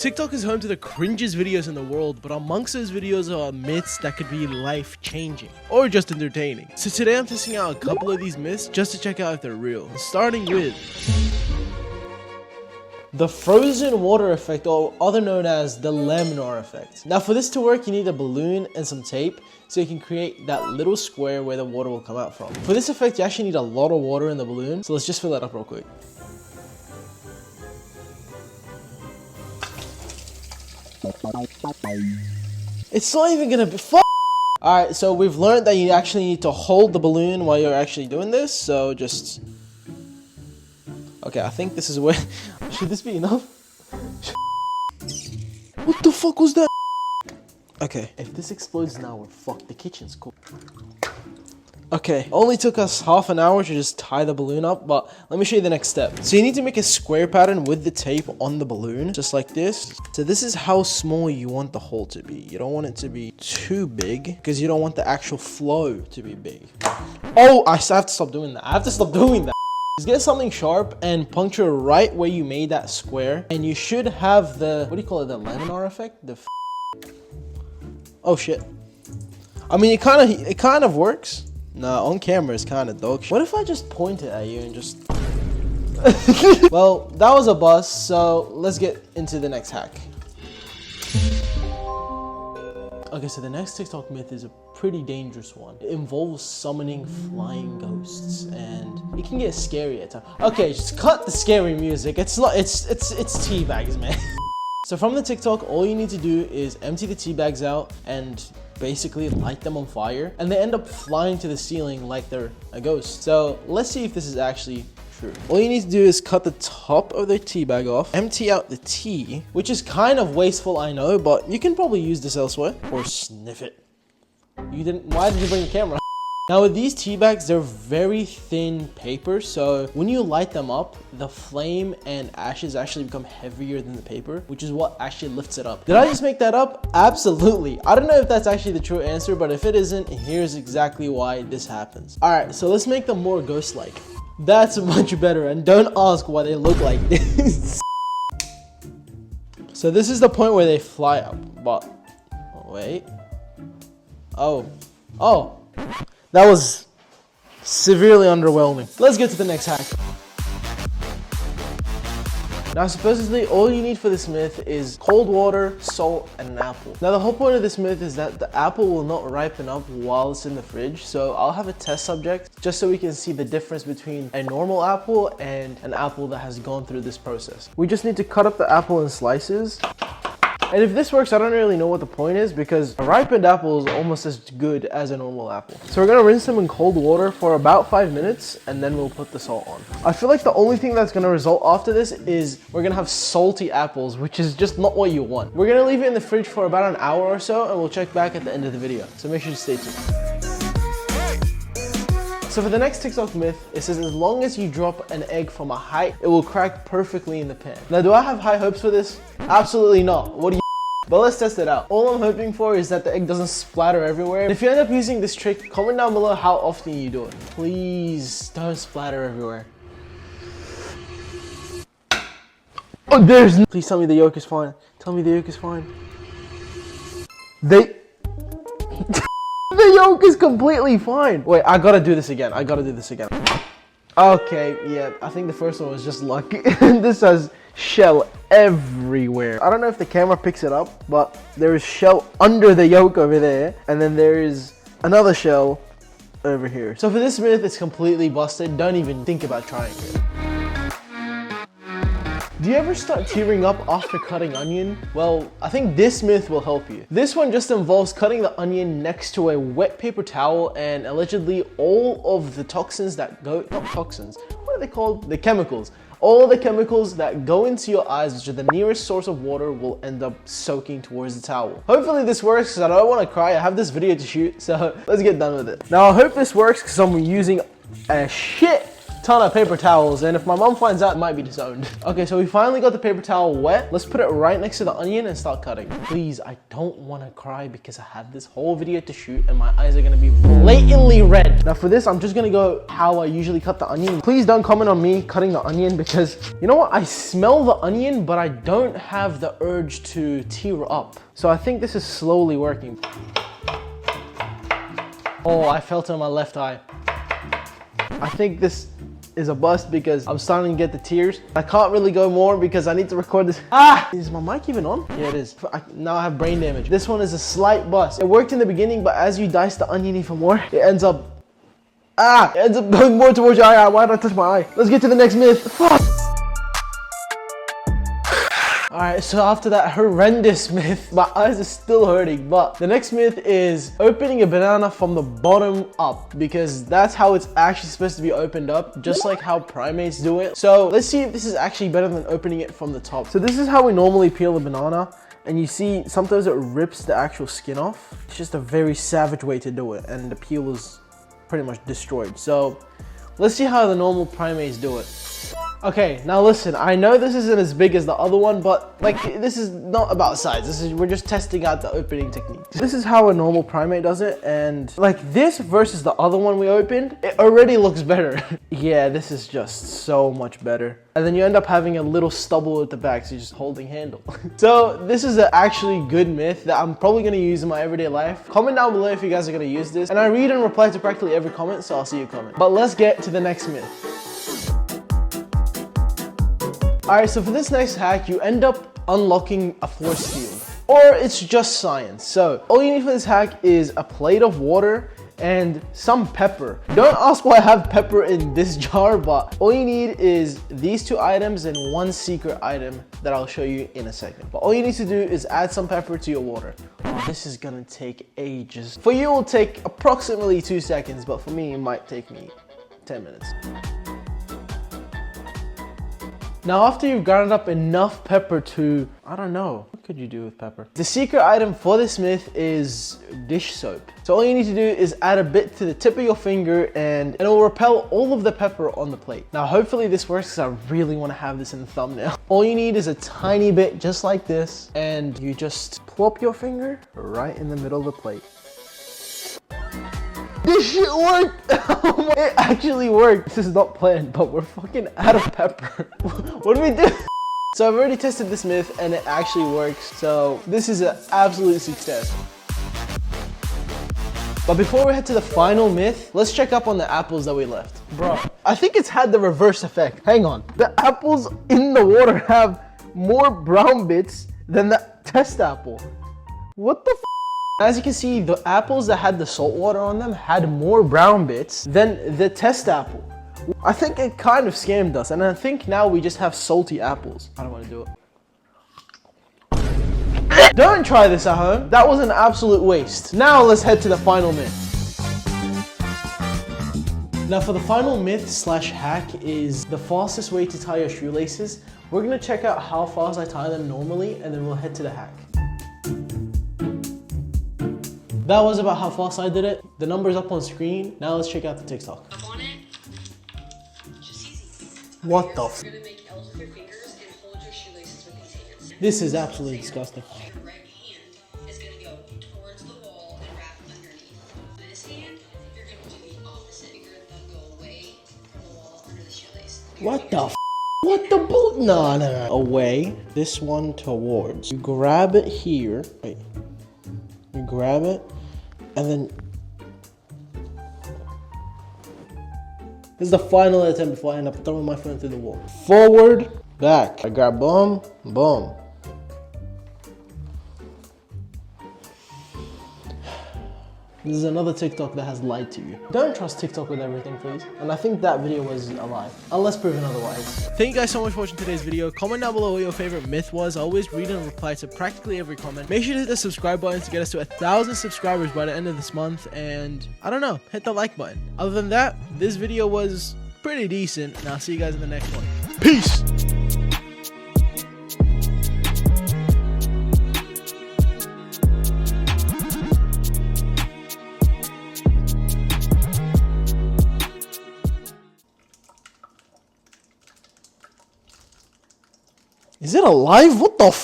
TikTok is home to the cringiest videos in the world, but amongst those videos are myths that could be life-changing or just entertaining. So today I'm testing out a couple of these myths just to check out if they're real. Starting with the frozen water effect, or other known as the laminar effect. Now for this to work, you need a balloon and some tape so you can create that little square where the water will come out from. For this effect, you actually need a lot of water in the balloon, so let's just fill that up real quick. It's not even gonna be Alright, so we've learned that you actually need to hold the balloon while you're actually doing this, so just... Okay, I think this is where... Should this be enough? What the fuck was that? Okay, if this explodes now, we're fucked. The kitchen's cool. Okay, only took us half an hour to just tie the balloon up, but let me show you the next step. So you need to make a square pattern with the tape on the balloon, just like this. So this is how small you want the hole to be. You don't want it to be too big, because you don't want the actual flow to be big. Oh, I have to stop doing that. I have to stop doing that. Just get something sharp and puncture right where you made that square, and you should have the, what do you call it, the laminar effect? Oh shit. I mean, it kind of works. Nah, on camera it's kind of dog shit. What if I just point it at you and just... Well, that was a bust, so let's get into the next hack. Okay, so the next TikTok myth is a pretty dangerous one. It involves summoning flying ghosts, and it can get scary at times. Okay, just cut the scary music. It's tea bags, man. So from the TikTok, all you need to do is empty the tea bags out and basically light them on fire, and they end up flying to the ceiling like they're a ghost. So let's see if this is actually true. All you need to do is cut the top of the tea bag off, empty out the tea, which is kind of wasteful, I know, but you can probably use this elsewhere, or sniff it. Why did you bring the camera? Now with these tea bags, they're very thin paper, so when you light them up, the flame and ashes actually become heavier than the paper, which is what actually lifts it up. Did I just make that up? Absolutely. I don't know if that's actually the true answer, but if it isn't, here's exactly why this happens. Alright, so let's make them more ghost-like. That's much better, and don't ask why they look like this. So this is the point where they fly up, but wait. Oh. That was severely underwhelming. Let's get to the next hack. Now, supposedly, all you need for this myth is cold water, salt, and an apple. Now, the whole point of this myth is that the apple will not ripen up while it's in the fridge, so I'll have a test subject just so we can see the difference between a normal apple and an apple that has gone through this process. We just need to cut up the apple in slices. And if this works, I don't really know what the point is, because a ripened apple is almost as good as a normal apple. So we're gonna rinse them in cold water for about 5 minutes, and then we'll put the salt on. I feel like the only thing that's gonna result after this is we're gonna have salty apples, which is just not what you want. We're gonna leave it in the fridge for about an hour or so, and we'll check back at the end of the video. So make sure to stay tuned. So for the next TikTok myth, it says as long as you drop an egg from a height, it will crack perfectly in the pan. Now, do I have high hopes for this? Absolutely not. What do you... But let's test it out. All I'm hoping for is that the egg doesn't splatter everywhere. And if you end up using this trick, comment down below how often you do it. Please don't splatter everywhere. Oh, there's... Please tell me the yolk is fine. Tell me the yolk is fine. The yolk is completely fine. Wait, I gotta do this again. Okay, yeah, I think the first one was just lucky. This has shell everywhere. I don't know if the camera picks it up, but there is shell under the yolk over there, and then there is another shell over here. So for this myth, it's completely busted. Don't even think about trying it. Do you ever start tearing up after cutting onion? Well, I think this myth will help you. This one just involves cutting the onion next to a wet paper towel, and allegedly all of the toxins that go, not toxins, what are they called? The chemicals. All the chemicals that go into your eyes, which are the nearest source of water, will end up soaking towards the towel. Hopefully this works, because I don't want to cry. I have this video to shoot, so let's get done with it. Now I hope this works, because I'm using a shit ton of paper towels, and if my mom finds out, it might be disowned. Okay, so we finally got the paper towel wet. Let's put it right next to the onion and start cutting. Please, I don't want to cry because I have this whole video to shoot and my eyes are going to be blatantly red. Now for this, I'm just going to go how I usually cut the onion. Please don't comment on me cutting the onion because, you know what? I smell the onion, but I don't have the urge to tear up. So I think this is slowly working. Oh, I felt it in my left eye. I think this is a bust because I'm starting to get the tears. I can't really go more because I need to record this. Ah! Is my mic even on? Yeah, it is. Now I have brain damage. This one is a slight bust. It worked in the beginning, but as you dice the onion even more, it ends up going more towards your eye. Why did I touch my eye? Let's get to the next myth. Fuck! Alright, so after that horrendous myth, my eyes are still hurting, but the next myth is opening a banana from the bottom up, because that's how it's actually supposed to be opened up, just like how primates do it. So let's see if this is actually better than opening it from the top. So this is how we normally peel a banana, and you see sometimes it rips the actual skin off. It's just a very savage way to do it, and the peel is pretty much destroyed. So let's see how the normal primates do it. Okay, now listen, I know this isn't as big as the other one, but like this is not about size. We're just testing out the opening technique. This is how a normal primate does it, and like this versus the other one we opened, it already looks better. Yeah, this is just so much better. And then you end up having a little stubble at the back, so you're just holding handle. So this is an actually good myth that I'm probably gonna use in my everyday life. Comment down below if you guys are gonna use this. And I read and reply to practically every comment, so I'll see your comment. But let's get to the next myth. Alright, so for this next hack, you end up unlocking a force field. Or it's just science. So all you need for this hack is a plate of water and some pepper. Don't ask why I have pepper in this jar, but all you need is these two items and one secret item that I'll show you in a second. But all you need to do is add some pepper to your water. Oh, this is gonna take ages. For you, it will take approximately 2 seconds, but for me, it might take me 10 minutes. Now after you've ground up enough pepper to, I don't know, what could you do with pepper? The secret item for this myth is dish soap. So all you need to do is add a bit to the tip of your finger and it will repel all of the pepper on the plate. Now hopefully this works because I really want to have this in the thumbnail. All you need is a tiny bit just like this and you just plop your finger right in the middle of the plate. This shit worked! It actually worked. This is not planned, but we're fucking out of pepper. What do we do? So I've already tested this myth and it actually works. So this is an absolute success. But before we head to the final myth, let's check up on the apples that we left. Bro, I think it's had the reverse effect. Hang on. The apples in the water have more brown bits than the test apple. What the f? As you can see, the apples that had the salt water on them had more brown bits than the test apple. I think it kind of scammed us, and I think now we just have salty apples. I don't want to do it. Don't try this at home. That was an absolute waste. Now let's head to the final myth. Now for the final myth slash hack is the fastest way to tie your shoelaces. We're gonna check out how fast I tie them normally, and then we'll head to the hack. That was about how fast I did it. The number's up on screen. Now let's check out the TikTok. Up on it. Just easy. What the f? You're gonna make L's with your fingers and hold your shoelaces with these hands. This is absolutely disgusting. Your right hand is gonna go towards the wall and wrap underneath. This hand, you're gonna do the opposite. Your thumb go away from the wall under the shoelace. What the f? What the boot? No, no, no. Away. This one towards. You grab it here. Wait. You grab it. And then, this is the final attempt before I end up throwing my phone through the wall. Forward, back. I grab boom, boom. This is another TikTok that has lied to you. Don't trust TikTok with everything, please. And I think that video was a lie, unless proven otherwise. Thank you guys so much for watching today's video. Comment down below what your favorite myth was. I always read and reply to practically every comment. Make sure to hit the subscribe button to get us to 1,000 subscribers by the end of this month. And I don't know, hit the like button. Other than that, this video was pretty decent. And I'll see you guys in the next one. Peace! Get alive? What the fuck?